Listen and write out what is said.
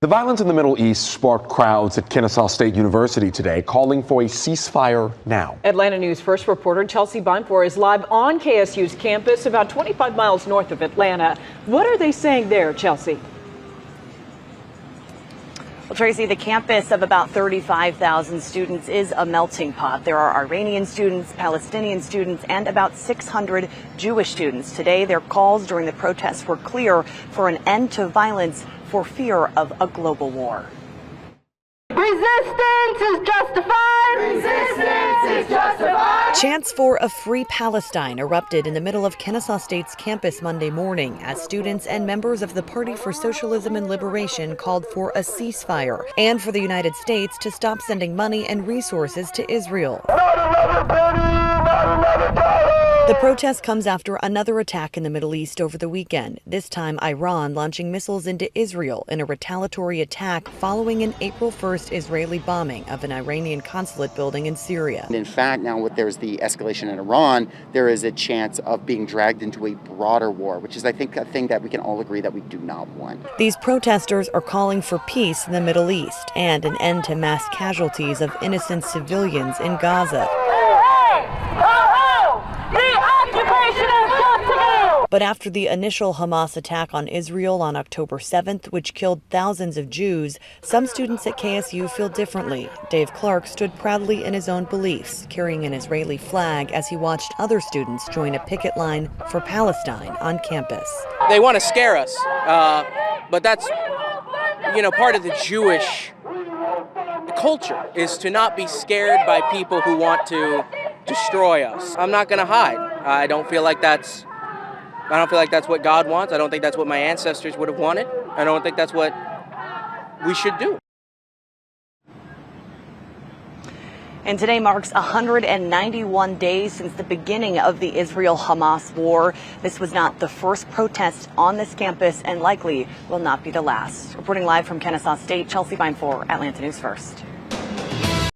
The violence in the Middle East sparked crowds at Kennesaw State University today, calling for a ceasefire now. Atlanta News First reporter Chelsea Beinfor is live on KSU's campus about 25 miles north of Atlanta. What are they saying there, Chelsea? Well, Tracy, the campus of about 35,000 students is a melting pot. There are Iranian students, Palestinian students, and about 600 Jewish students. Today, their calls during the protests were clear for an end to violence for fear of a global war. Resistance is justified! Resistance is justified! Chants for a free Palestine erupted in the middle of Kennesaw State's campus Monday morning as students and members of the Party for Socialism and Liberation called for a ceasefire and for the United States to stop sending money and resources to Israel. Not another penny, not another dollar! The protest comes after another attack in the Middle East over the weekend, this time Iran launching missiles into Israel in a retaliatory attack following an April 1st Israeli bombing of an Iranian consulate building in Syria. In fact, now there's the escalation in Iran, there is a chance of being dragged into a broader war, which is, I think, a thing that we can all agree that we do not want. These protesters are calling for peace in the Middle East and an end to mass casualties of innocent civilians in Gaza. But after the initial Hamas attack on Israel on October 7th, which killed thousands of Jews, some students at KSU feel differently. Dave Clark stood proudly in his own beliefs, carrying an Israeli flag as he watched other students join a picket line for Palestine on campus. They want to scare us, but that's, part of the Jewish culture is to not be scared by people who want to destroy us. I'm not going to hide. I don't feel like that's what God wants. I don't think that's what my ancestors would have wanted. I don't think that's what we should do. And today marks 191 days since the beginning of the Israel-Hamas war. This was not the first protest on this campus and likely will not be the last. Reporting live from Kennesaw State, Chelsea Beinfor, Atlanta News First.